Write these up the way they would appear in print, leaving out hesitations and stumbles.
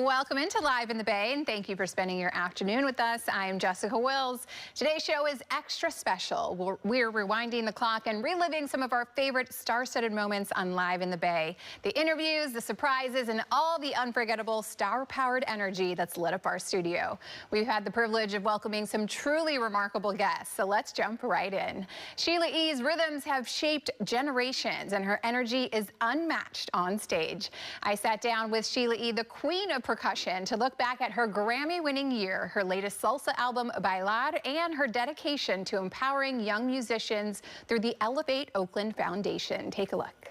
Welcome into Live in the Bay, and thank you for spending your afternoon with us. I'm Jessica Wills. Today's show is extra special. We're rewinding the clock and reliving some of our favorite star-studded moments on Live in the Bay. The interviews, the surprises, and all the unforgettable star-powered energy that's lit up our studio. We've had the privilege of welcoming some truly remarkable guests, so let's jump right in. Sheila E.'s rhythms have shaped generations, and her energy is unmatched on stage. I sat down with Sheila E., the queen of percussion, to look back at her Grammy-winning year, her latest salsa album, Bailar, and her dedication to empowering young musicians through the Elevate Oakland Foundation. Take a look.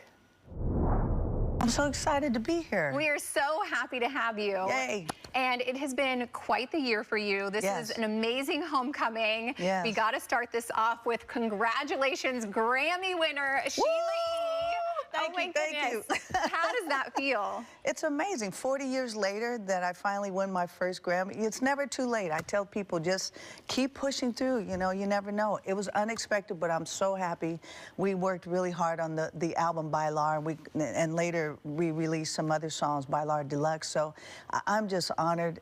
I'm so excited to be here. We are so happy to have you. Yay. And it has been quite the year for you. This is an amazing homecoming. Yes. We got to start this off with congratulations, Grammy winner, Sheila E. Thank you. How does that feel? It's amazing. 40 years later that I finally won my first Grammy. It's never too late. I tell people just keep pushing through. You know, you never know. It was unexpected, but I'm so happy. We worked really hard on the album Bailar, and later we released some other songs, Bailar Deluxe. So I'm just honored.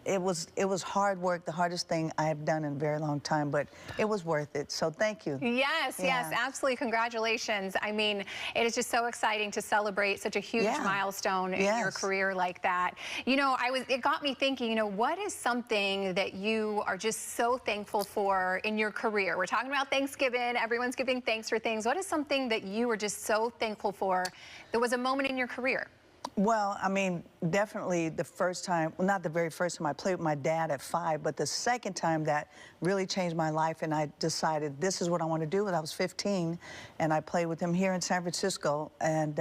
It was hard work, the hardest thing I have done in a very long time, but it was worth it. So thank you. Yes, yes, absolutely. Congratulations. I mean, it is just so exciting to celebrate such a huge milestone in your career like that. You know, it got me thinking, you know, what is something that you are just so thankful for in your career? We're talking about Thanksgiving. Everyone's giving thanks for things. What is something that you were just so thankful for that was a moment in your career? Well, I mean, definitely the first time, well, not the very first time I played with my dad at 5, but the second time that really changed my life, and I decided this is what I want to do when I was 15, and I played with him here in San Francisco, and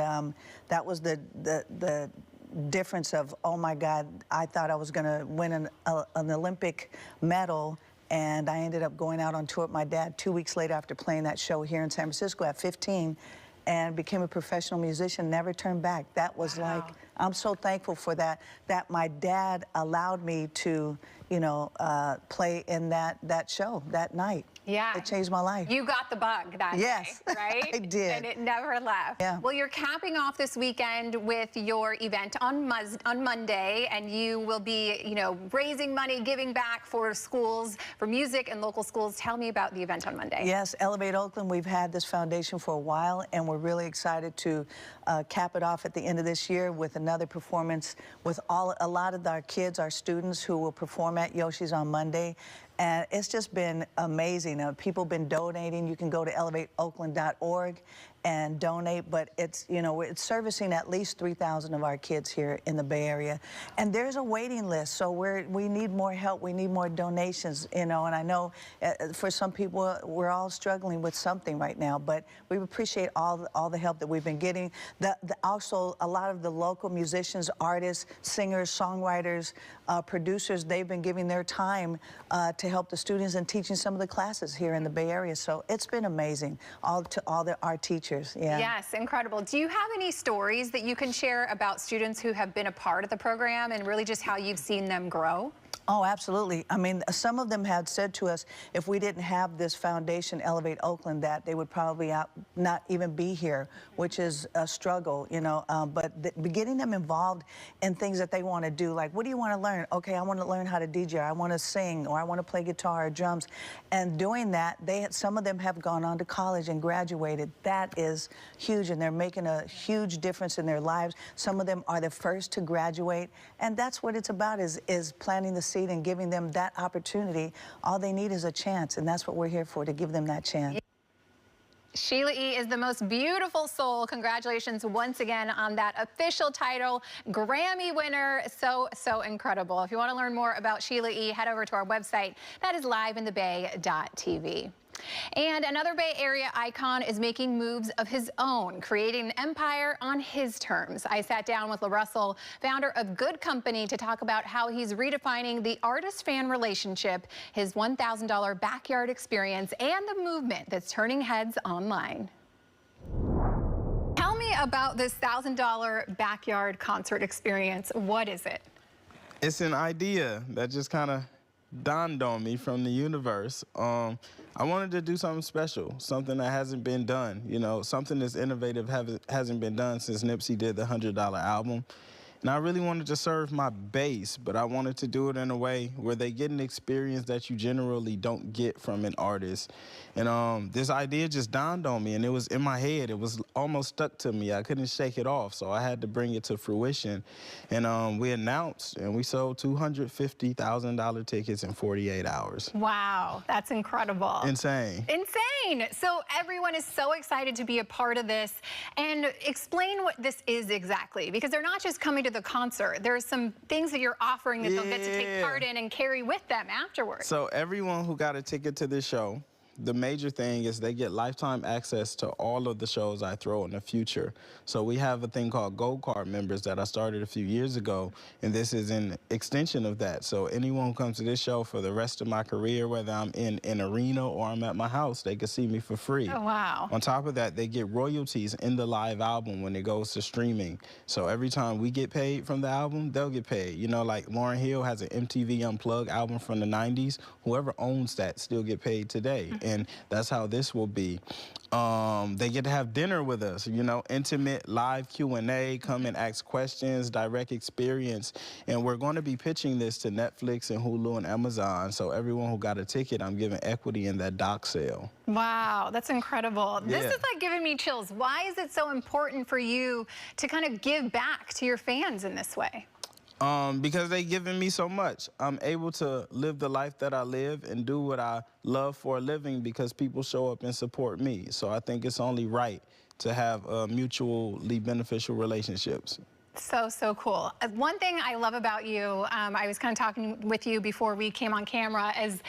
that was the difference of, oh my God, I thought I was going to win an Olympic medal, and I ended up going out on tour with my dad 2 weeks later after playing that show here in San Francisco at 15. And became a professional musician, never turned back. That was like, I'm so thankful for that my dad allowed me to, you know, play in that show that night. Yeah. It changed my life. You got the bug that day, right? I did. And it never left. Yeah. Well, you're capping off this weekend with your event on Monday, and you will be, you know, raising money, giving back for schools, for music and local schools. Tell me about the event on Monday. Yes, Elevate Oakland. We've had this foundation for a while, and we're really excited to cap it off at the end of this year with another performance with a lot of our kids, our students, who will perform at Yoshi's on Monday. And it's just been amazing. People have been donating. You can go to elevateoakland.org and donate, but it's, you know, it's servicing at least 3,000 of our kids here in the Bay Area. And there's a waiting list, so we need more help. We need more donations, you know, and I know for some people, we're all struggling with something right now, but we appreciate all the help that we've been getting. Also, a lot of the local musicians, artists, singers, songwriters, producers, they've been giving their time to help the students and teaching some of the classes here in the Bay Area. So it's been amazing, our teachers. Yeah. Yes, incredible. Do you have any stories that you can share about students who have been a part of the program and really just how you've seen them grow? Oh, absolutely. I mean, some of them had said to us, if we didn't have this foundation, Elevate Oakland, that they would probably not even be here, which is a struggle, you know. But getting them involved in things that they want to do, like, what do you want to learn? Okay, I want to learn how to DJ, I want to sing, or I want to play guitar or drums. And doing that, some of them have gone on to college and graduated. That is huge, and they're making a huge difference in their lives. Some of them are the first to graduate, and that's what it's about, is planting the seed and giving them that opportunity. All they need is a chance, and that's what we're here for, to give them that chance. Sheila E. is the most beautiful soul. Congratulations once again on that official title, Grammy winner. So incredible. If you want to learn more about Sheila E., head over to our website. That is liveinthebay.tv. And another Bay Area icon is making moves of his own, creating an empire on his terms. I sat down with LaRussell, founder of Good Company, to talk about how he's redefining the artist-fan relationship, his $1,000 backyard experience, and the movement that's turning heads online. Tell me about this $1,000 backyard concert experience. What is it? It's an idea that just kind of dawned on me from the universe. I wanted to do something special, something that hasn't been done, you know, something that's innovative hasn't been done since Nipsey did the $100 album. And I really wanted to serve my base, but I wanted to do it in a way where they get an experience that you generally don't get from an artist. And this idea just dawned on me, and it was in my head. It was almost stuck to me. I couldn't shake it off, so I had to bring it to fruition. And we announced, and we sold $250,000 tickets in 48 hours. Wow, that's incredible. Insane. Insane. So everyone is so excited to be a part of this. And explain what this is exactly, because they're not just coming to the concert. There's some things that you're offering that they'll get to take part in and carry with them afterwards. So everyone who got a ticket to this show, the major thing is they get lifetime access to all of the shows I throw in the future. So we have a thing called Gold Card members that I started a few years ago, and this is an extension of that. So anyone who comes to this show for the rest of my career, whether I'm in an arena or I'm at my house, they can see me for free. Oh, wow. On top of that, they get royalties in the live album when it goes to streaming. So every time we get paid from the album, they'll get paid. You know, like Lauryn Hill has an MTV Unplugged album from the 90s. Whoever owns that still get paid today. And that's how this will be. They get to have dinner with us, you know, intimate live Q&A, come and ask questions, direct experience. And we're going to be pitching this to Netflix and Hulu and Amazon. So everyone who got a ticket, I'm giving equity in that doc sale. Wow, that's incredible. Yeah. This is like giving me chills. Why is it so important for you to kind of give back to your fans in this way? Because they've given me so much. I'm able to live the life that I live and do what I love for a living because people show up and support me. So I think it's only right to have mutually beneficial relationships. So, so cool. One thing I love about you, I was kind of talking with you before we came on camera, is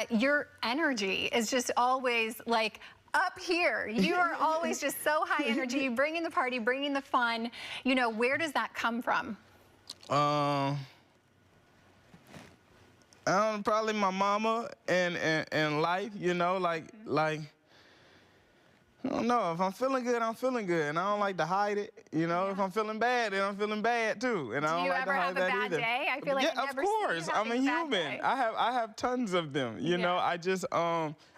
your energy is just always like up here. You are always just so high energy, bringing the party, bringing the fun. You know, where does that come from? Probably my mama and life, you know, like, I don't know, if I'm feeling good, I'm feeling good, and I don't like to hide it, you know. Yeah. If I'm feeling bad, then I'm feeling bad too, and I don't like to hide that either. Do you ever have a bad day? I feel like yeah, of course. I'm a human. I have tons of them, you know. I just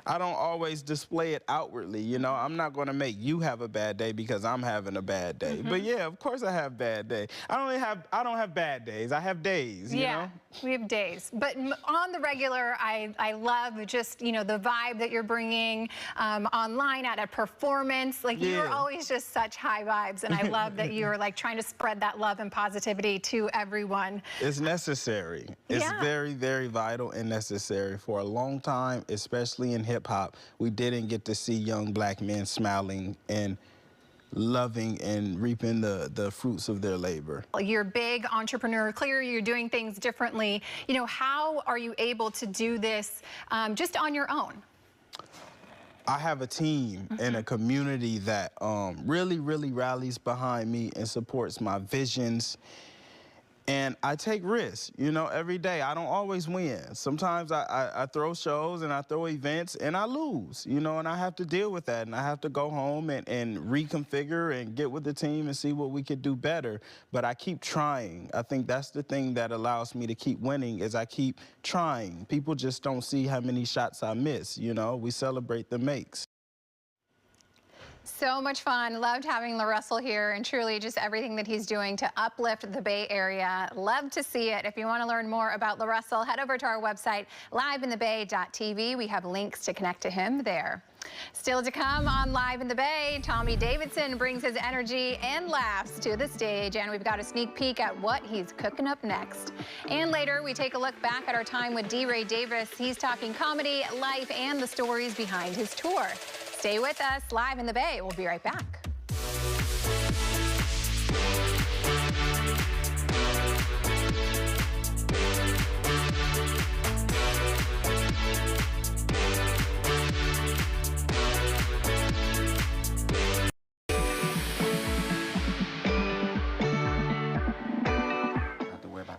I don't always display it outwardly, you know. I'm not going to make you have a bad day because I'm having a bad day. But yeah, of course I have bad days. I don't have bad days. I have days, you know. We have days. But on the regular, I love just, you know, the vibe that you're bringing online at a performance. Like, you're always just such high vibes, and I love that you're like trying to spread that love and positivity to everyone. It's necessary. It's very, very vital and necessary. For a long time, especially in hip-hop, we didn't get to see young black men smiling and loving and reaping the fruits of their labor. You're a big entrepreneur. Clearly, you're doing things differently. You know, how are you able to do this just on your own? I have a team and a community that really, really rallies behind me and supports my visions. And I take risks, you know, every day. I don't always win. Sometimes I throw shows and I throw events and I lose, you know, and I have to deal with that. And I have to go home and reconfigure and get with the team and see what we could do better. But I keep trying. I think that's the thing that allows me to keep winning is I keep trying. People just don't see how many shots I miss, you know. We celebrate the makes. So much fun. Loved having LaRussell here, and truly just everything that he's doing to uplift the Bay Area. Love to see it. If you want to learn more about LaRussell, head over to our website, liveinthebay.tv. We have links to connect to him there. Still to come on Live in the Bay, Tommy Davidson brings his energy and laughs to the stage, and we've got a sneak peek at what he's cooking up next. And later, we take a look back at our time with D. Ray Davis. He's talking comedy, life, and the stories behind his tour. Stay with us. Live in the Bay. We'll be right back.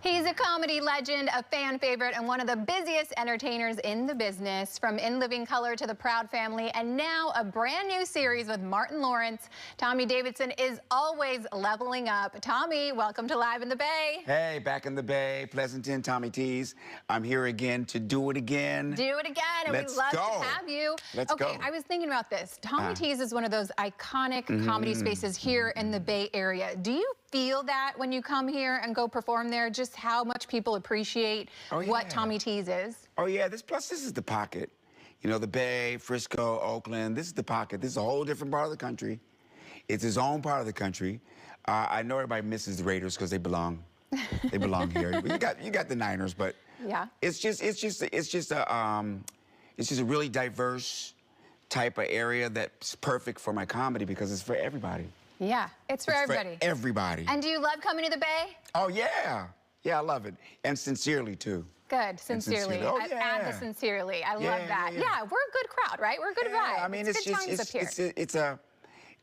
He's a comedy legend, a fan favorite, and one of the busiest entertainers in the business. From In Living Color to The Proud Family, and now a brand new series with Martin Lawrence. Tommy Davidson is always leveling up. Tommy, welcome to Live in the Bay. Hey, back in the Bay, Pleasanton, Tommy T's. I'm here again to do it again. Do it again, and we'd love to have you. Let's go. I was thinking about this. Tommy T's is one of those iconic comedy spaces here in the Bay Area. Do you feel that when you come here and go perform there, just how much people appreciate what Tommy T's is? Oh, yeah. This is the pocket. You know, the Bay, Frisco, Oakland. This is the pocket. This is a whole different part of the country. It's his own part of the country. I know everybody misses the Raiders because they belong here. You got the Niners, but yeah, it's just a really diverse type of area that's perfect for my comedy because it's for everybody. Yeah, it's for everybody. For everybody. And do you love coming to the Bay? Oh, yeah. Yeah, I love it. And sincerely, too. Good, sincerely. Oh, Add the sincerely. I love that. Yeah, we're a good crowd, right? We're a good vibe. I mean, it's good times up here.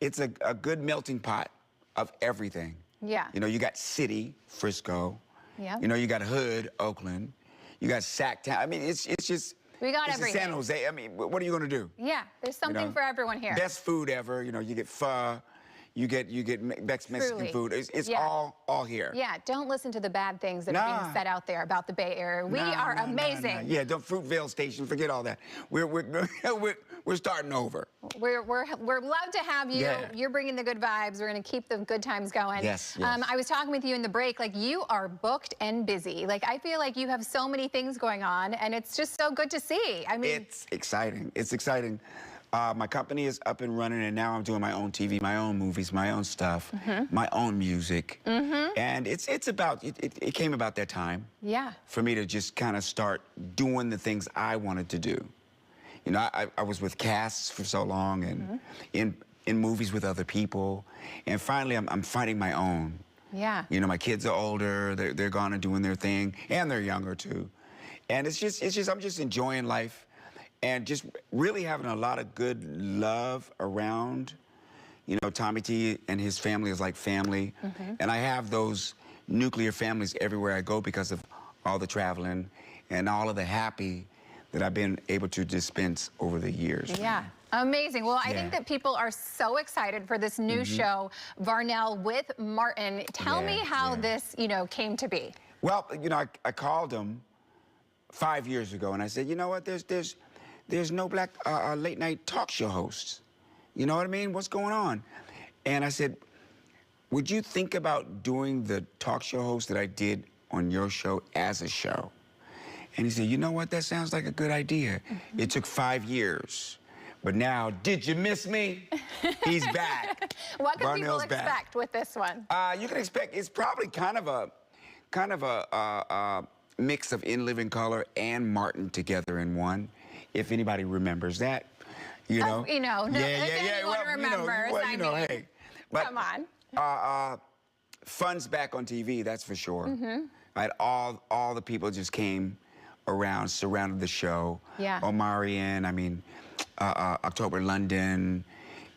It's a good melting pot of everything. Yeah. You know, you got city, Frisco. Yeah. You know, you got hood, Oakland. You got Sacktown. I mean, it's just. We got it's everything. San Jose. I mean, what are you gonna do? Yeah, there's something for everyone here. Best food ever. You know, you get pho. You get Mexican food. It's all here. Yeah, don't listen to the bad things that are being said out there about the Bay Area. We are amazing. Yeah, don't Fruitvale Station. Forget all that. We're starting over. We're love to have you. Yeah. You're bringing the good vibes. We're gonna keep the good times going. Yes. I was talking with you in the break. Like, you are booked and busy. Like, I feel like you have so many things going on, and it's just so good to see. I mean, it's exciting. It's exciting. My company is up and running, and now I'm doing my own TV, my own movies, my own stuff, my own music. And it came about that time for me to just kind of start doing the things I wanted to do. You know, I was with casts for so long and in movies with other people, and finally I'm finding my own. Yeah. You know, my kids are older, they're gone and doing their thing, and they're younger too. And it's just I'm just enjoying life. And just really having a lot of good love around. You know, Tommy T and his family is like family. And I have those nuclear families everywhere I go because of all the traveling and all of the happy that I've been able to dispense over the years. Yeah. Amazing. Well, I think that people are so excited for this new show, Varnell with Martin. Tell me how this, came to be. Well, you know, I called him 5 years ago and I said, you know what, there's no black late night talk show hosts. You know what I mean? What's going on? And I said, would you think about doing the talk show host that I did on your show as a show? And he said, you know what? That sounds like a good idea. It took 5 years. But now, did you miss me? He's back. What can people expect with this one? You can expect, it's probably kind of a mix of In Living Color and Martin together in one. If anybody remembers that, you know. If anyone remembers, hey. But, come on. Fun's back on TV, that's for sure. Right, all the people just came around, surrounded the show. Yeah. Omarion, I mean, October London,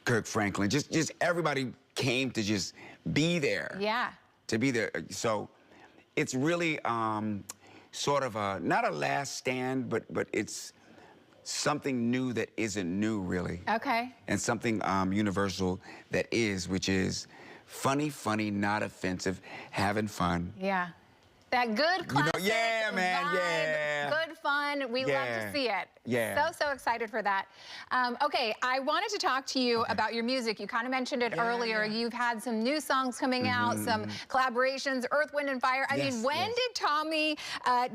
Kirk Franklin, just everybody came to just be there. Yeah. To be there. So it's really sort of not a last stand, but it's something new that isn't new, really. Okay. And something universal that is, which is funny, not offensive, having fun. Yeah. That good classic yeah, man, vibe, yeah. good fun. We love to see it. Yeah. So excited for that. Okay, I wanted to talk to you about your music. You kind of mentioned it earlier. You've had some new songs coming out, some collaborations, Earth, Wind, and Fire. I mean, when did Tommy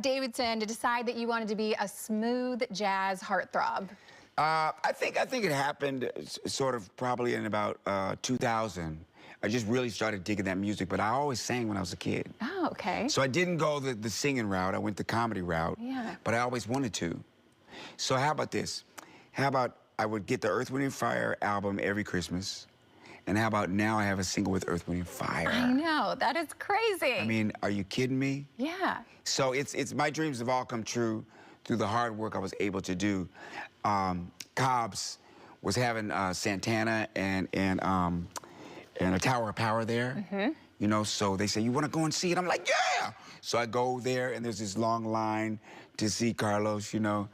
Davidson decide that you wanted to be a smooth jazz heartthrob? I think it happened sort of probably in about 2000. I just really started digging that music, but I always sang when I was a kid. Oh, okay. So I didn't go the singing route. I went the comedy route. Yeah. But I always wanted to. So how about this? How about I would get the Earth, Wind, and Fire album every Christmas? And how about now I have a single with Earth, Wind, and Fire? I know. That is crazy. I mean, are you kidding me? Yeah. So it's my dreams have all come true through the hard work I was able to do. Cobb's was having Santana and a Tower of Power there. You know, so they say, you want to go and see it? I'm like, yeah! So I go there, and there's this long line to see Carlos, you know.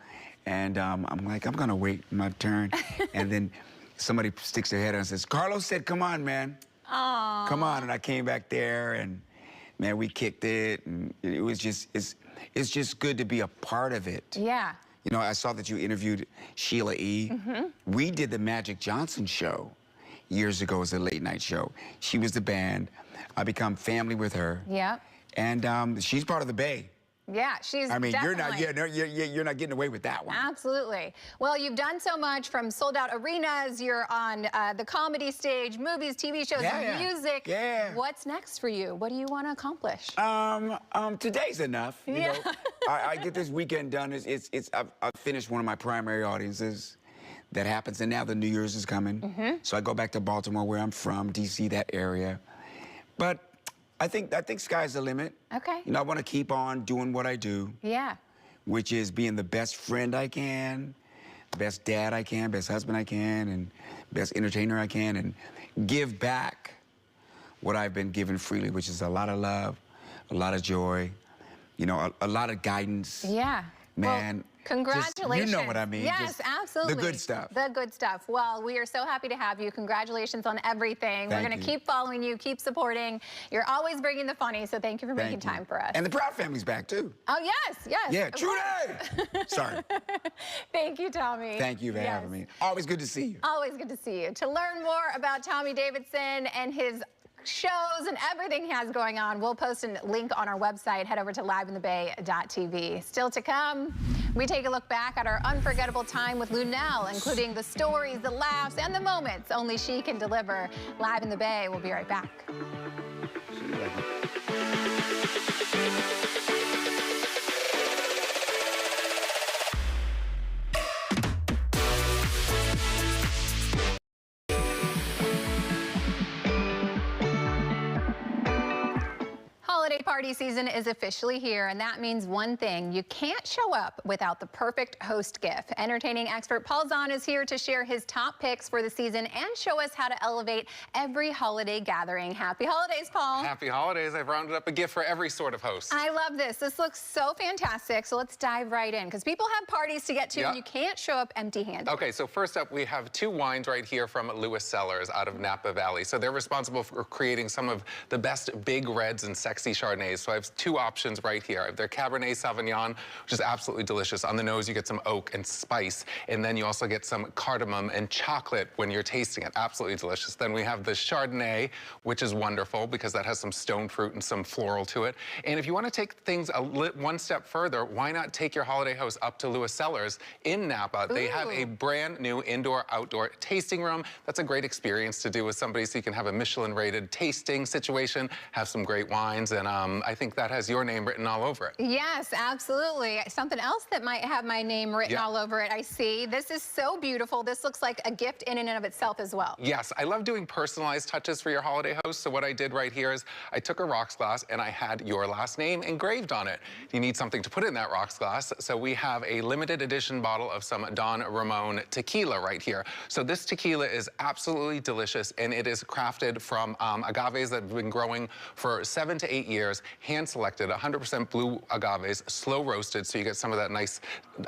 And I'm like, I'm going to wait my turn. And then somebody sticks their head out and says, Carlos said, come on, man. Aww. Come on. And I came back there, and, man, we kicked it. And it was just, it's just good to be a part of it. Yeah. You know, I saw that you interviewed Sheila E. We did the Magic Johnson show years ago as a late night show. She was the band. I become family with her. Yeah. And she's part of the Bay. Yeah, she's I mean, definitely. you're not getting away with that one. Absolutely. Well, you've done so much, from sold out arenas, you're on the comedy stage, movies, TV shows, music. Yeah. What's next for you? What do you want to accomplish? Today's enough. You know, I get this weekend done. I've finished one of my primary audiences. That happens, and now the New Year's is coming. So I go back to Baltimore, where I'm from, DC, that area. But I think sky's the limit. Okay. You know, I want to keep on doing what I do. Yeah. Which is being the best friend I can, best dad I can, best husband I can, and best entertainer I can, and give back what I've been given freely, which is a lot of love, a lot of joy, you know, a lot of guidance. Yeah. Man. Well, congratulations. You know what I mean. Yes, just absolutely. The good stuff. The good stuff. Well, we are so happy to have you. Congratulations on everything. We're going to keep following you, keep supporting. You're always bringing the funny, so thank you for making time for us. And the Proud family's back, too. Oh, yes, yes. Yeah, Trudy! Sorry. Thank you, Tommy. Thank you for having me. Always good to see you. Always good to see you. To learn more about Tommy Davidson and his shows and everything he has going on, we'll post a link on our website. Head over to liveinthebay.tv. Still to come, we take a look back at our unforgettable time with Lunel, including the stories, the laughs, and the moments only she can deliver. Live in the Bay. We'll be right back. Holiday party season is officially here, and that means one thing: you can't show up without the perfect host gift. Entertaining expert Paul Zahn is here to share his top picks for the season and show us how to elevate every holiday gathering. Happy holidays, Paul. Happy holidays. I've rounded up a gift for every sort of host. I love this. This looks so fantastic. So let's dive right in, because people have parties to get to, and you can't show up empty-handed. Okay, so first up, we have two wines right here from Lewis Cellars out of Napa Valley. So they're responsible for creating some of the best big reds and sexy Chardonnays. So I have two options right here. I have their Cabernet Sauvignon, which is absolutely delicious. On the nose, you get some oak and spice, and then you also get some cardamom and chocolate when you're tasting it. Absolutely delicious. Then we have the Chardonnay, which is wonderful because that has some stone fruit and some floral to it. And if you want to take things one step further, why not take your holiday host up to Lewis Cellars in Napa? They have a brand new indoor-outdoor tasting room. That's a great experience to do with somebody, so you can have a Michelin-rated tasting situation, have some great wines, and I think that has your name written all over it. Yes, absolutely. Something else that might have my name written all over it, I see. This is so beautiful. This looks like a gift in and of itself as well. Yes, I love doing personalized touches for your holiday host. So what I did right here is I took a rocks glass and I had your last name engraved on it. You need something to put in that rocks glass, so we have a limited edition bottle of some Don Ramon tequila right here. So this tequila is absolutely delicious, and it is crafted from agaves that have been growing for 7 to 8 years, hand-selected, 100% blue agaves, slow roasted, so you get some of that nice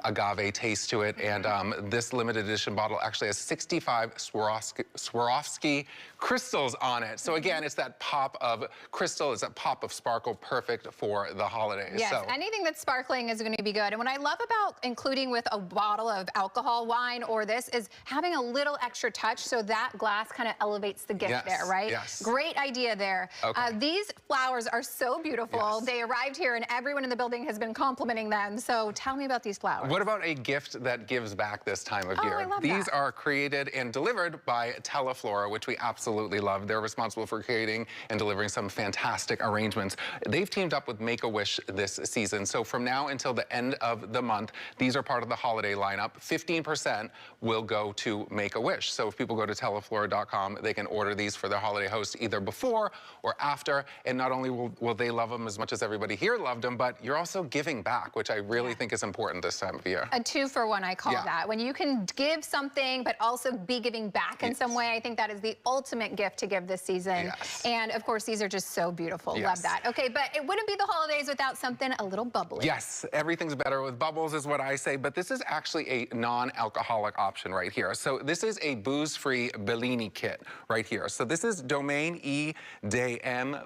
agave taste to it. And this limited edition bottle actually has 65 Swarovski crystals on it. So again, it's that pop of crystal, it's that pop of sparkle, perfect for the holidays. Yes, so anything that's sparkling is going to be good. And what I love about including with a bottle of alcohol, wine, or this is having a little extra touch, so that glass kind of elevates the gift there, right? Yes. Great idea there. Okay. These flowers are so beautiful. Yes. They arrived here and everyone in the building has been complimenting them. So tell me about these flowers. What about a gift that gives back this time of year? I love These that. are created and delivered by Teleflora, which we absolutely love. They're responsible for creating and delivering some fantastic arrangements. They've teamed up with Make-A-Wish this season. So from now until the end of the month, these are part of the holiday lineup. 15% will go to Make-A-Wish. So if people go to teleflora.com, they can order these for their holiday host either before or after. And not only will they love them as much as everybody here loved them, but you're also giving back, which I really think is important this time of year. A 2-for-1, I call that. When you can give something, but also be giving back in some way, I think that is the ultimate gift to give this season. Yes. And of course, these are just so beautiful. Yes. Love that. Okay, but it wouldn't be the holidays without something a little bubbly. Yes, everything's better with bubbles is what I say, but this is actually a non-alcoholic option right here. So this is a booze-free Bellini kit right here. So this is Domaine E de M.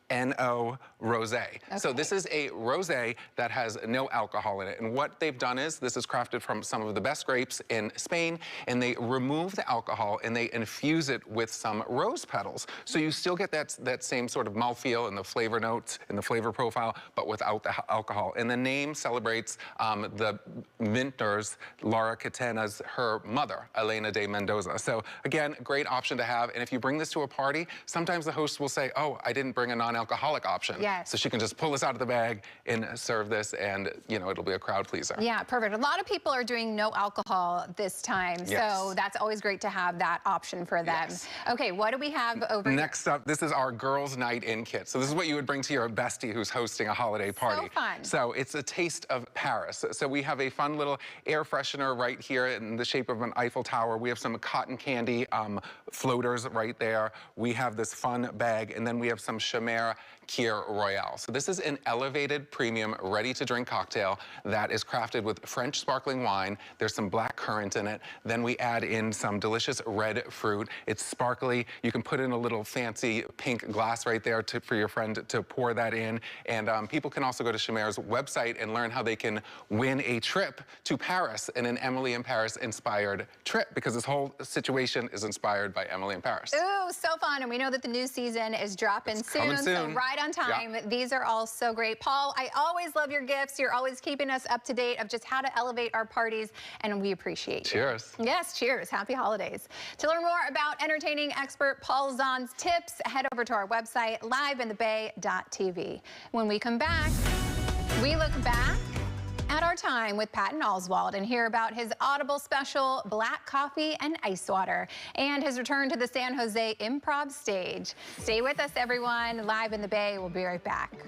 KRON4 Rosé. So this is a rosé that has no alcohol in it. And what they've done is, this is crafted from some of the best grapes in Spain, and they remove the alcohol and they infuse it with some rose petals. So you still get that same sort of mouthfeel and the flavor notes and the flavor profile, but without the alcohol. And the name celebrates the vintners, Laura Catena's, her mother, Elena de Mendoza. So again, great option to have. And if you bring this to a party, sometimes the host will say, oh, I didn't bring a non-alcoholic option. Yes. So she can just pull this out of the bag and serve this, and it'll be a crowd pleaser. Yeah, perfect. A lot of people are doing no alcohol this time, so that's always great to have that option for them. Yes. Okay, what do we have over Next up, this is our girls' night in kit. So this is what you would bring to your bestie who's hosting a holiday party. So fun. So it's a taste of Paris. So we have a fun little air freshener right here in the shape of an Eiffel Tower. We have some cotton candy floaters right there. We have this fun bag, and then we have some Chamère Kir Royale. So this is an elevated, premium, ready-to-drink cocktail that is crafted with French sparkling wine. There's some black currant in it. Then we add in some delicious red fruit. It's sparkly. You can put in a little fancy pink glass right there for your friend to pour that in. And people can also go to Chamère's website and learn how they can win a trip to Paris in an Emily in Paris inspired trip, because this whole situation is inspired by Emily in Paris. Ooh, so fun. And we know that the new season is dropping soon, so right on time. Yeah. These are all so great. Paul, I always love your gifts. You're always keeping us up to date of just how to elevate our parties, and we appreciate you. Cheers. Yes, cheers. Happy holidays. To learn more about entertaining expert Paul Zahn's tips, head over to our website, liveinthebay.tv. When we come back, we look back at our time with Patton Oswalt and hear about his Audible special, Black Coffee and Ice Water, and his return to the San Jose Improv stage. Stay with us, everyone. Live in the Bay. We'll be right back.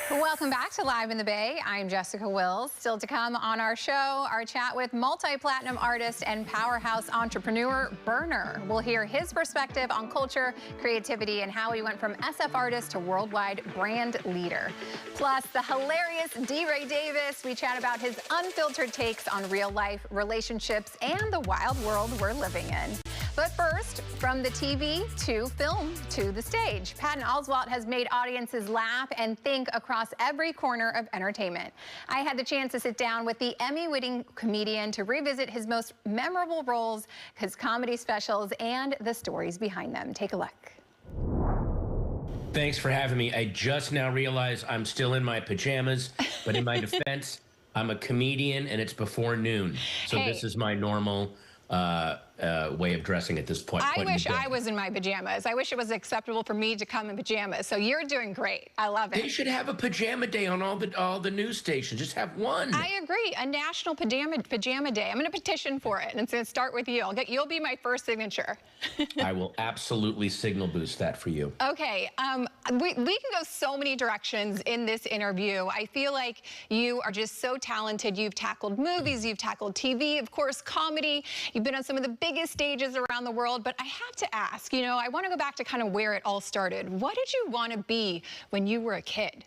Welcome back to Live in the Bay. I'm Jessica Wills. Still to come on our show, our chat with multi-platinum artist and powerhouse entrepreneur Burner. We'll hear his perspective on culture, creativity, and how he went from SF artist to worldwide brand leader. Plus, the hilarious D. Ray Davis. We chat about his unfiltered takes on real life, relationships, and the wild world we're living in. But first, from the TV to film to the stage, Patton Oswalt has made audiences laugh and think across every corner of entertainment. I had the chance to sit down with the Emmy-winning comedian to revisit his most memorable roles, his comedy specials, and the stories behind them. Take a look. Thanks for having me. I just now realized I'm still in my pajamas, but in my defense, I'm a comedian and it's before noon. So this is my normal way of dressing at this point. I wish I was in my pajamas. I wish it was acceptable for me to come in pajamas. So you're doing great. I love it. They should have a pajama day on all the news stations. Just have one. I agree. A national pajama day. I'm going to petition for it, and it's going to start with you. You'll be my first signature. I will absolutely signal boost that for you. Okay. We can go so many directions in this interview. I feel like you are just so talented. You've tackled movies. You've tackled TV, of course, comedy. You've been on some of the biggest stages around the world. But I have to ask, I want to go back to kind of where it all started. What did you want to be when you were a kid?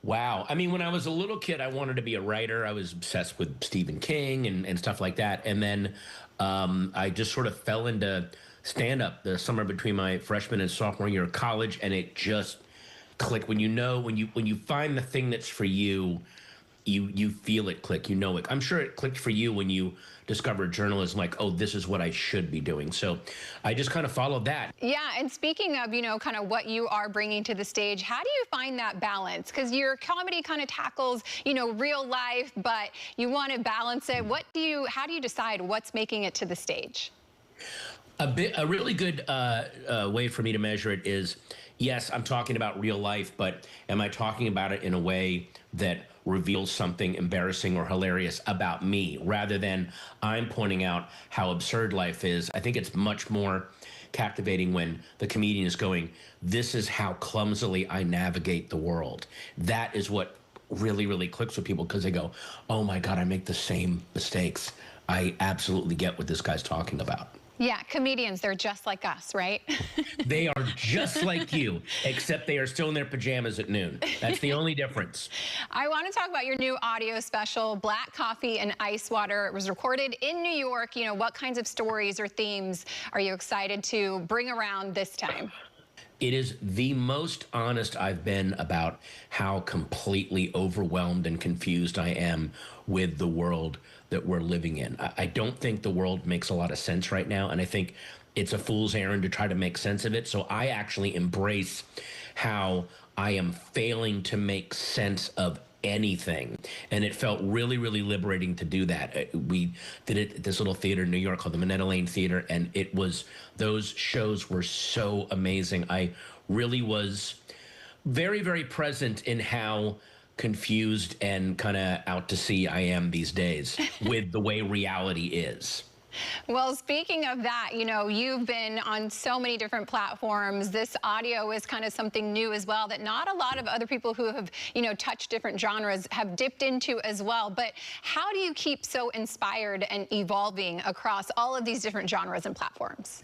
Wow. I mean, when I was a little kid, I wanted to be a writer. I was obsessed with Stephen King and stuff like that. And then I just sort of fell into stand-up the summer between my freshman and sophomore year of college, and it just clicked. When you find the thing that's for you, you feel it click, it. I'm sure it clicked for you when you discovered journalism, like, oh, this is what I should be doing. So I just kind of followed that. Yeah, and speaking of, kind of what you are bringing to the stage, how do you find that balance? Because your comedy kind of tackles, real life, but you want to balance it. How do you decide what's making it to the stage? A really good way for me to measure it is, yes, I'm talking about real life, but am I talking about it in a way that reveals something embarrassing or hilarious about me, rather than I'm pointing out how absurd life is? I think it's much more captivating when the comedian is going, this is how clumsily I navigate the world. That is what really, really clicks with people, because they go, oh my God, I make the same mistakes. I absolutely get what this guy's talking about. Yeah, comedians, they're just like us, right? They are just like you, except they are still in their pajamas at noon. That's the only difference. I want to talk about your new audio special, Black Coffee and Ice Water. It was recorded in New York. You know, what kinds of stories or themes are you excited to bring around this time? It is the most honest I've been about how completely overwhelmed and confused I am with the world that we're living in. I don't think the world makes a lot of sense right now, and I think it's a fool's errand to try to make sense of it. So I actually embrace how I am failing to make sense of anything, and it felt really, really liberating to do that. We did it at this little theater in New York called the Minetta Lane Theater, and it was, those shows were so amazing. I really was very, very present in how confused and kind of out to sea I am these days with the way reality is. Well, speaking of that, you know, you've been on so many different platforms. This audio is kind of something new as well that not a lot of other people who have, you know, touched different genres have dipped into as well. But how do you keep so inspired and evolving across all of these different genres and platforms?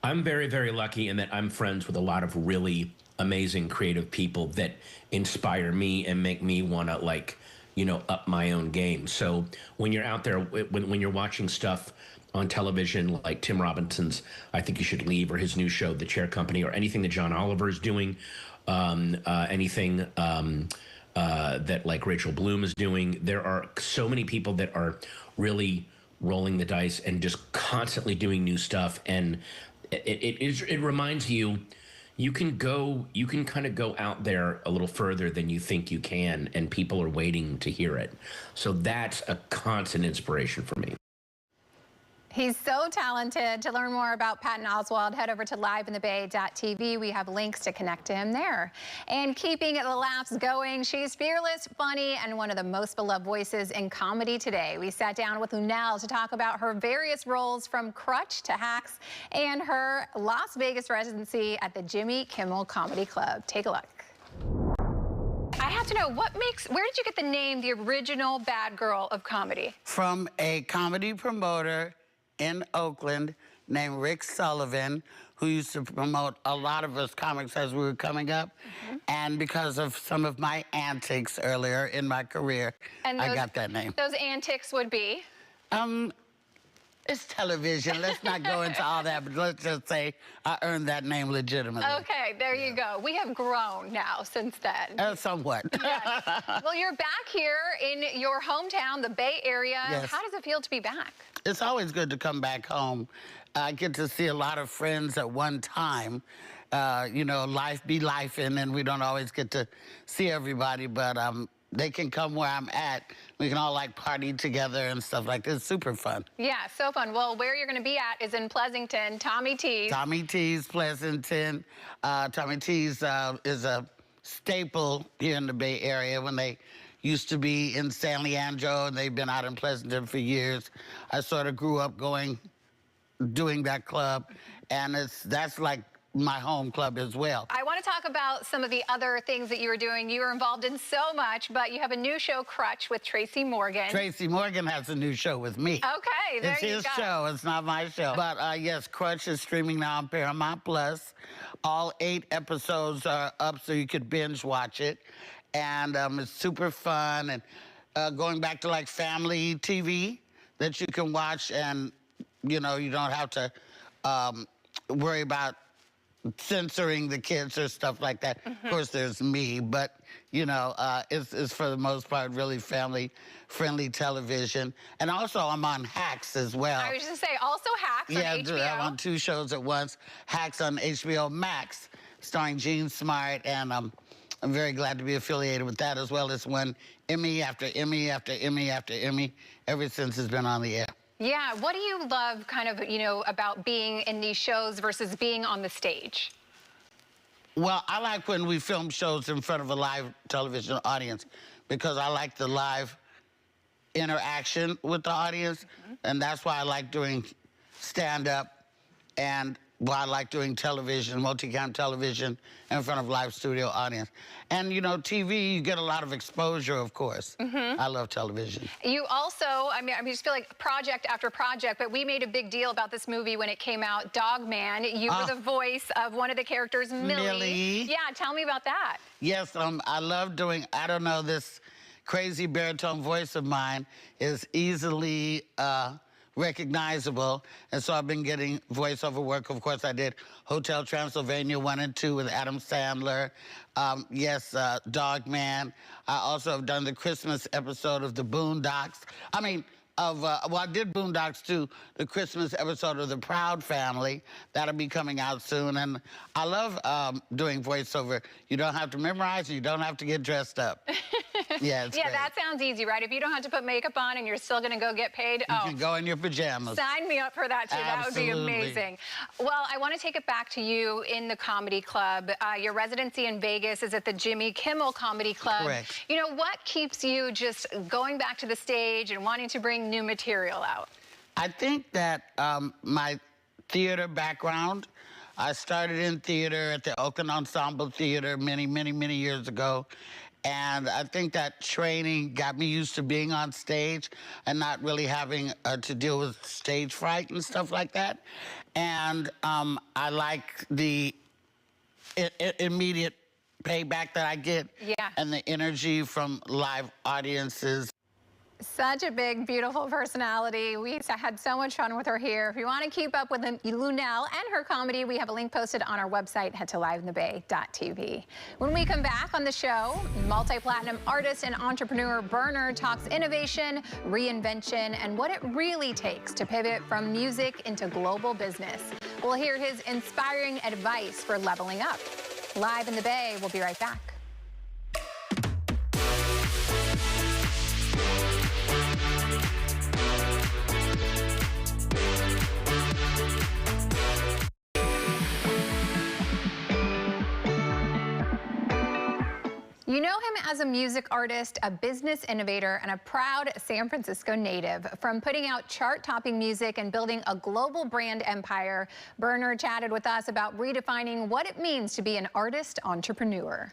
I'm very, very lucky in that I'm friends with a lot of really amazing creative people that inspire me and make me want to, like, you know, up my own game. So when you're out there, when you're watching stuff on television like Tim Robinson's I Think You Should Leave, or his new show, The Chair Company, or anything that John Oliver is doing, anything that like Rachel Bloom is doing, there are so many people that are really rolling the dice and just constantly doing new stuff. And it reminds you, you can kind of go out there a little further than you think you can, and people are waiting to hear it. So that's a constant inspiration for me. He's so talented. To learn more about Patton Oswalt, head over to liveinthebay.tv. We have links to connect to him there. And keeping the laughs going, she's fearless, funny, and one of the most beloved voices in comedy today. We sat down with Lunel to talk about her various roles from Crutch to Hacks and her Las Vegas residency at the Jimmy Kimmel Comedy Club. Take a look. I have to know, where did you get the name, the original bad girl of comedy? From a comedy promoter in Oakland named Rick Sullivan, who used to promote a lot of us comics as we were coming up. And because of some of my antics earlier in my career, I got that name. Those antics would be? It's television. Let's not go into all that, but let's just say I earned that name legitimately. Okay, there you go. We have grown now since then. Somewhat. Yes. Well, you're back here in your hometown, the Bay Area. Yes. How does it feel to be back? It's always good to come back home. I get to see a lot of friends at one time. You know, life be life, and then we don't always get to see everybody, but they can come where I'm at. We can all like party together and stuff like this. It's super fun. Yeah, so fun. Well, where you're going to be at is in Pleasanton, Tommy T's. Tommy T's, Pleasanton. Tommy T's is a staple here in the Bay Area. When they used to be in San Leandro, and they've been out in Pleasanton for years. I sort of grew up doing that club, and that's like my home club as well. I want to talk about some of the other things that you were doing. You were involved in so much, but you have a new show, Crutch, with Tracy Morgan. Tracy Morgan has a new show with me. Okay, there you go. It's his show. It's not my show. But yes, Crutch is streaming now on Paramount Plus. All 8 episodes are up, so you could binge watch it. And it's super fun, and going back to like family TV that you can watch, and you know, you don't have to worry about censoring the kids or stuff like that. Of course, there's me, but you know, it's for the most part really family-friendly television. And also, I'm on Hacks as well. I was just gonna say, also Hacks on HBO. Yeah, I'm on 2 shows at once. Hacks on HBO Max, starring Gene Smart, and I'm very glad to be affiliated with that, as well as won Emmy after Emmy after Emmy after Emmy ever since it's been on the air. Yeah, what do you love kind of, you know, about being in these shows versus being on the stage? Well, I like when we film shows in front of a live television audience, because I like the live interaction with the audience, and that's why I like doing stand-up and why I like doing television, multicam television, in front of live studio audience. And, you know, TV, you get a lot of exposure, of course. I love television. You also, I just feel like project after project, but we made a big deal about this movie when it came out, Dog Man. You were the voice of one of the characters, Millie. Yeah, tell me about that. Yes, I love doing, I don't know, this crazy baritone voice of mine is easily recognizable, and so I've been getting voiceover work. Of course, I did Hotel Transylvania 1 and 2 with Adam Sandler. Dog Man. I also have done the Christmas episode of the Boondocks. I did Boondocks too, the Christmas episode of the Proud Family. That'll be coming out soon. And I love doing voiceover. You don't have to memorize, you don't have to get dressed up. Yeah, it's great. That sounds easy, right? If you don't have to put makeup on and you're still gonna go get paid, you can go in your pajamas. Sign me up for that too. Absolutely. That would be amazing. Well, I want to take it back to you in the comedy club. Your residency in Vegas is at the Jimmy Kimmel Comedy Club. Correct. You know, what keeps you just going back to the stage and wanting to bring new material out? I think that my theater background, I started in theater at the Oakland Ensemble Theater many, many, many years ago. And I think that training got me used to being on stage and not really having to deal with stage fright and stuff like that. And I like the immediate payback that I get and the energy from live audiences. Such a big, beautiful personality. We had so much fun with her here. If you want to keep up with Lunel and her comedy, we have a link posted on our website. Head to liveinthebay.tv. When we come back on the show, multi-platinum artist and entrepreneur Bernard talks innovation, reinvention, and what it really takes to pivot from music into global business. We'll hear his inspiring advice for leveling up. Live in the Bay, we'll be right back. You know him as a music artist, a business innovator, and a proud San Francisco native. From putting out chart-topping music and building a global brand empire, Bernard chatted with us about redefining what it means to be an artist entrepreneur.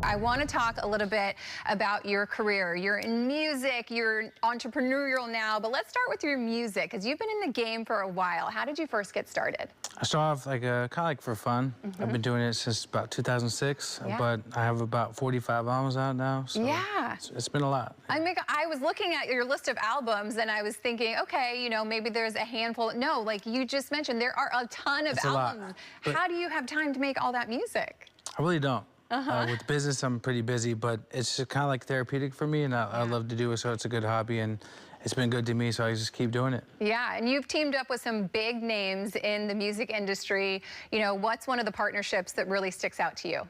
I want to talk a little bit about your career. You're in music, you're entrepreneurial now, but let's start with your music, because you've been in the game for a while. How did you first get started? I started off kind of like for fun. I've been doing it since about 2006, but I have about 45 albums out now. So it's been a lot. I was looking at your list of albums and I was thinking, okay, you know, maybe there's a handful. No, like you just mentioned, there are a ton of albums. How do you have time to make all that music? I really don't. With business, I'm pretty busy, but it's just kind of like therapeutic for me, and I love to do it, so it's a good hobby, and it's been good to me, so I just keep doing it. Yeah, and you've teamed up with some big names in the music industry. You know, what's one of the partnerships that really sticks out to you?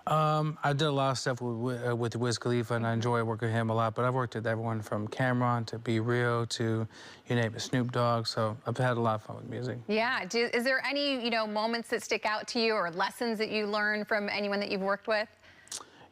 I did a lot of stuff with Wiz Khalifa, and I enjoy working with him a lot, but I've worked with everyone from KRON to Be Real to, you name it, Snoop Dogg, so I've had a lot of fun with music. Yeah, is there any, you know, moments that stick out to you or lessons that you learned from anyone that you've worked with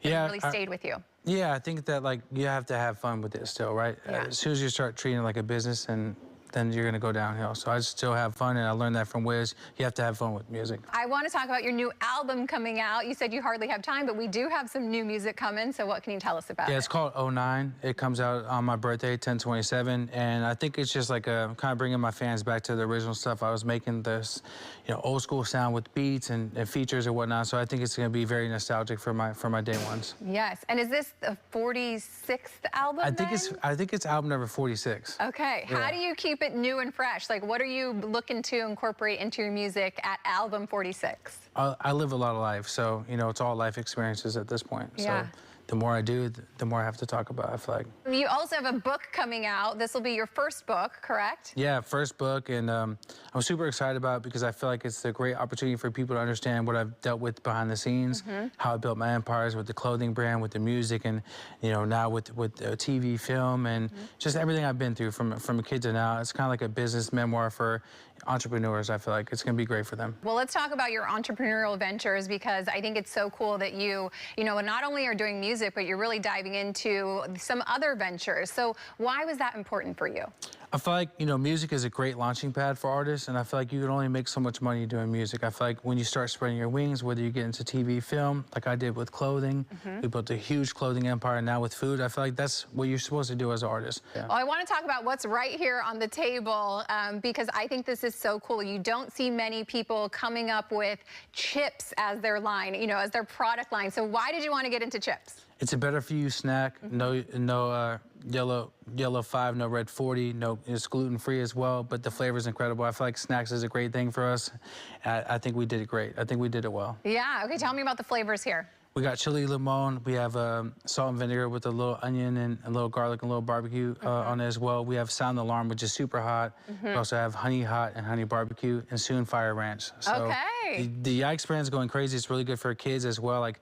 that really stayed with you? Yeah, I think that, like, you have to have fun with it still, right? As soon as you start treating it like a business, and then you're gonna go downhill. So I still have fun, and I learned that from Wiz. You have to have fun with music. I want to talk about your new album coming out. You said you hardly have time, but we do have some new music coming, so what can you tell us about it? Yeah, it's called 09. It comes out on my birthday, 10/27, and I think it's just like kind of bringing my fans back to the original stuff. I was making this, you know, old school sound with beats and features and whatnot, so I think it's gonna be very nostalgic for my day ones. Yes, and is this the 46th album I think it's album number 46. Okay, how do you keep it new and fresh? Like, what are you looking to incorporate into your music at album 46? I live a lot of life, so, you know, it's all life experiences at this point. So the more I do, the more I have to talk about, I feel like. You also have a book coming out. This will be your first book, correct? Yeah, first book, and I'm super excited about it because I feel like it's a great opportunity for people to understand what I've dealt with behind the scenes, how I built my empires with the clothing brand, with the music, and, you know, now with TV, film, and just everything I've been through from a kid to now. It's kind of like a business memoir for entrepreneurs. I feel like it's going to be great for them. Well, let's talk about your entrepreneurial ventures, because I think it's so cool that you know, not only are doing music, but you're really diving into some other ventures. So why was that important for you? I feel like, you know, music is a great launching pad for artists, and I feel like you can only make so much money doing music. I feel like when you start spreading your wings, whether you get into TV, film, like I did with clothing, we built a huge clothing empire, and now with food, I feel like that's what you're supposed to do as an artist. Yeah. Well, I want to talk about what's right here on the table because I think this is so cool. You don't see many people coming up with chips as their line, you know, as their product line. So why did you want to get into chips? It's a better for you snack. No yellow 5, no red 40. No, it's gluten free as well. But the flavor is incredible. I feel like snacks is a great thing for us. I think we did it great. I think we did it well. Yeah. Okay. Tell me about the flavors here. We got chili limon. We have salt and vinegar with a little onion and a little garlic and a little barbecue on it as well. We have sound alarm, which is super hot. We also have honey hot and honey barbecue and soon fire ranch. So okay. The Yikes brand is going crazy. It's really good for kids as well. Like,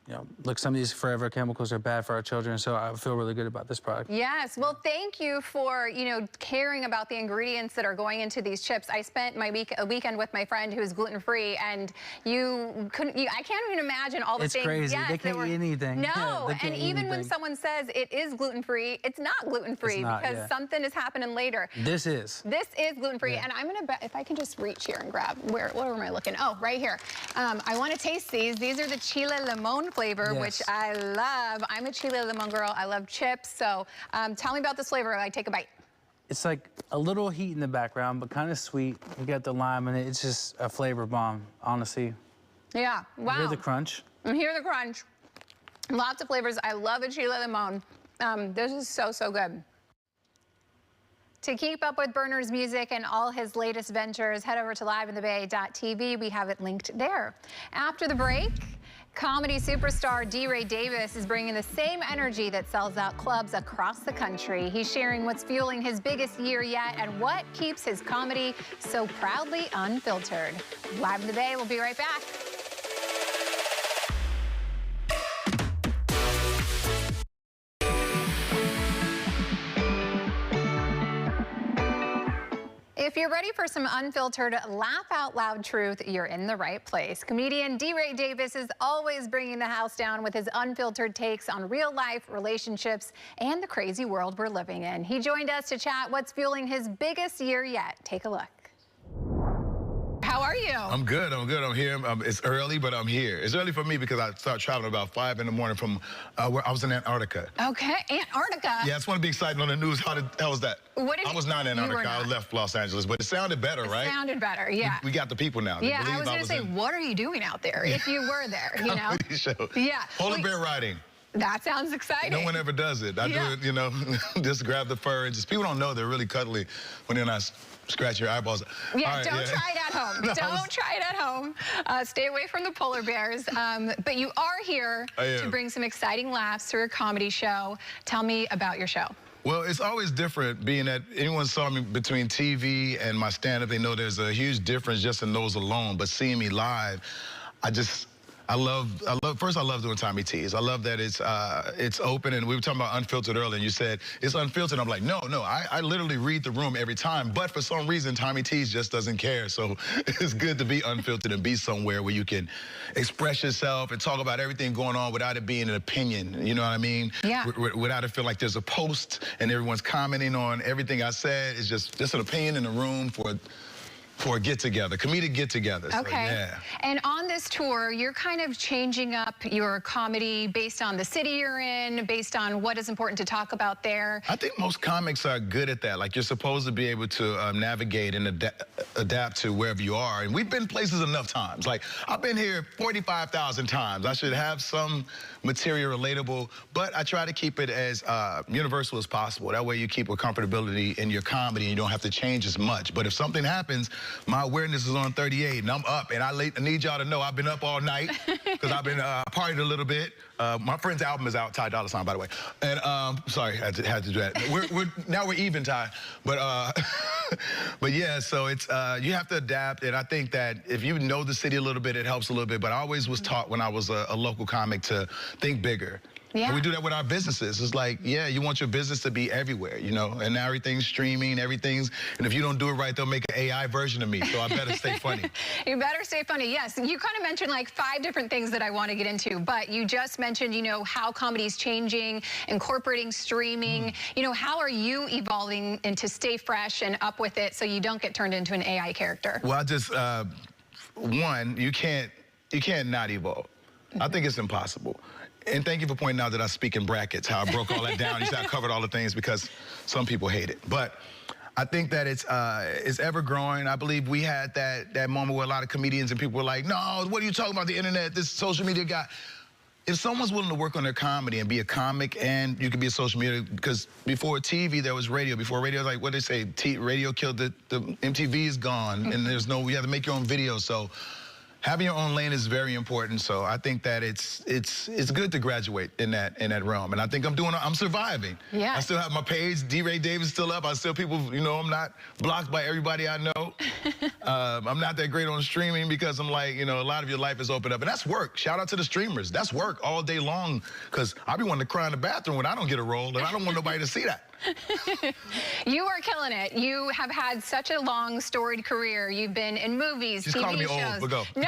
you know, look, some of these forever chemicals are bad for our children, so I feel really good about this product. Yes, well, thank you for, you know, caring about the ingredients that are going into these chips. I spent a weekend with my friend who's gluten-free, and I can't even imagine all the things. It's crazy. Yes, they can't eat anything. No, yeah, and even when someone says it is gluten-free, it's not gluten-free because something is happening later. This is gluten-free, and I'm gonna bet if I can just reach here and grab, what am I looking? Oh, right here. I want to taste these. These are the chile limon flavor, which I love. I'm a chile limon girl. I love chips. So tell me about this flavor. I take a bite. It's like a little heat in the background, but kind of sweet. You got the lime in it. It's just a flavor bomb, honestly. Yeah, wow. You hear the crunch? I hear the crunch. Lots of flavors. I love a chile limon. This is so, so good. To keep up with Berner's music and all his latest ventures, head over to liveinthebay.tv. We have it linked there. After the break, comedy superstar D-Ray Davis is bringing the same energy that sells out clubs across the country. He's sharing what's fueling his biggest year yet and what keeps his comedy so proudly unfiltered. Live in the Bay, we'll be right back. If you're ready for some unfiltered, laugh out loud truth, you're in the right place. Comedian D-Ray Davis is always bringing the house down with his unfiltered takes on real life, relationships, and the crazy world we're living in. He joined us to chat what's fueling his biggest year yet. Take a look. How are you? I'm good. I'm here. It's early, but I'm here. It's early for me because I start traveling about 5 in the morning from where I was in Antarctica. Okay, Antarctica. Yeah, it's going to be exciting on the news. How was that? I was not in Antarctica. I left Los Angeles, but it sounded better, right? It sounded better, yeah. We got the people now. Yeah, I was going to say, what are you doing out there if you were there, you know? Yeah. Polar bear riding. That sounds exciting. No one ever does it. I do it, you know, just grab the fur and just, people don't know they're really cuddly when they're not scratch your eyeballs. Yeah, don't try it at home. Don't try it at home. Stay away from the polar bears. But you are here to bring some exciting laughs through a comedy show. Tell me about your show. Well, it's always different being that anyone saw me between TV and my stand-up, they know there's a huge difference just in those alone. But seeing me live, I love doing Tommy T's. I love that it's open, and we were talking about unfiltered earlier, and you said it's unfiltered. I'm like, no, I literally read the room every time, but for some reason, Tommy T's just doesn't care. So it's good to be unfiltered and be somewhere where you can express yourself and talk about everything going on without it being an opinion, you know what I mean? Yeah. Without it feel like there's a post and everyone's commenting on everything I said. It's just an opinion in the room for a get-together, comedic get-together. Okay. So, yeah. And on this tour, you're kind of changing up your comedy based on the city you're in, based on what is important to talk about there. I think most comics are good at that. Like, you're supposed to be able to navigate and adapt to wherever you are. And we've been places enough times. Like, I've been here 45,000 times. I should have some material relatable, but I try to keep it as universal as possible. That way you keep a comfortability in your comedy and you don't have to change as much. But if something happens, my awareness is on 38 and I'm up, and I need y'all to know I've been up all night because I've been partying a little bit. My friend's album is out, Ty Dolla $ign, by the way. And sorry, had to do that. Now we're even, Ty. But but yeah, so it's you have to adapt, and I think that if you know the city a little bit, it helps a little bit. But I always was taught when I was a local comic to think bigger. Yeah. And we do that with our businesses. It's like, yeah, you want your business to be everywhere, you know, and now everything's streaming, and if you don't do it right, they'll make an AI version of me, so I better stay funny. You better stay funny, yes. You kind of mentioned like 5 different things that I want to get into, but you just mentioned, you know, how comedy's changing, incorporating streaming. You know, how are you evolving and to stay fresh and up with it so you don't get turned into an AI character? Well, I just, one, you can't not evolve. I think it's impossible. And thank you for pointing out that I speak in brackets, how I broke all that down. You said I covered all the things because some people hate it. But I think that it's ever growing. I believe we had that moment where a lot of comedians and people were like, no, what are you talking about, the internet, this social media guy? If someone's willing to work on their comedy and be a comic, and you can be a social media, because before TV, there was radio. Before radio, like what they say, radio killed the MTV is gone, and there's no, you have to make your own videos. So having your own lane is very important. So I think that it's good to graduate in that realm. And I think I'm surviving. Yeah. I still have my page, D-Ray Davis still up. I still people, you know, I'm not blocked by everybody I know. I'm not that great on streaming because I'm like, you know, a lot of your life is opened up. And that's work. Shout out to the streamers. That's work all day long, because I be wanting to cry in the bathroom when I don't get a role, and I don't want nobody to see that. You are killing it. You have had such a long, storied career. You've been in movies, She's TV calling me shows. old, but go. No,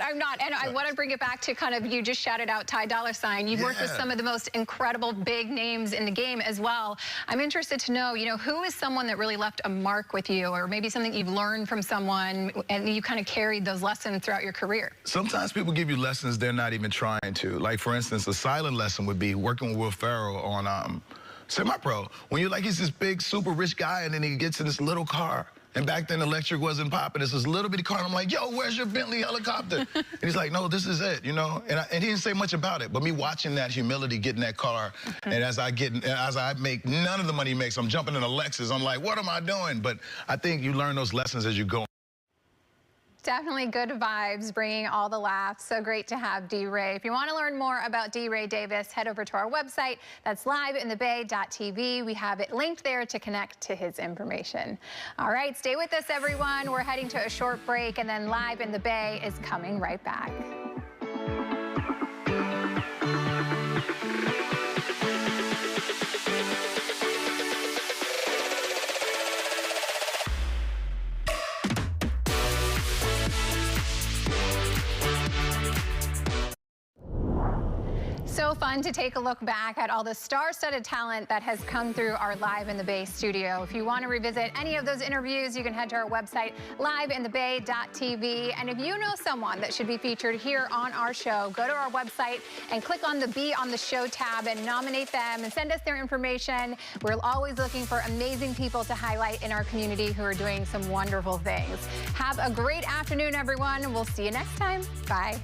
I'm not. And I want to bring it back to kind of, you just shouted out Ty Dolla $ign. You've worked with some of the most incredible big names in the game as well. I'm interested to know, you know, who is someone that really left a mark with you, or maybe something you've learned from someone and you kind of carried those lessons throughout your career? Sometimes people give you lessons they're not even trying to. Like, for instance, a silent lesson would be working with Will Ferrell on Semi-Pro. When you're like, he's this big, super rich guy, and then he gets in this little car. And back then, electric wasn't popping. It's this little bitty car. And I'm like, yo, where's your Bentley helicopter? And he's like, no, this is it, you know? And he didn't say much about it. But me watching that humility, getting that car, and as I make none of the money he makes, I'm jumping in a Lexus. I'm like, what am I doing? But I think you learn those lessons as you go. Definitely good vibes, bringing all the laughs. So great to have D-Ray. If you want to learn more about D-Ray Davis, head over to our website. That's liveinthebay.tv. We have it linked there to connect to his information. All right, stay with us, everyone. We're heading to a short break, and then Live in the Bay is coming right back. So fun to take a look back at all the star-studded talent that has come through our Live in the Bay studio. If you want to revisit any of those interviews, you can head to our website, liveinthebay.tv. And if you know someone that should be featured here on our show, go to our website and click on the Be on the Show tab and nominate them and send us their information. We're always looking for amazing people to highlight in our community who are doing some wonderful things. Have a great afternoon, everyone, and we'll see you next time. Bye.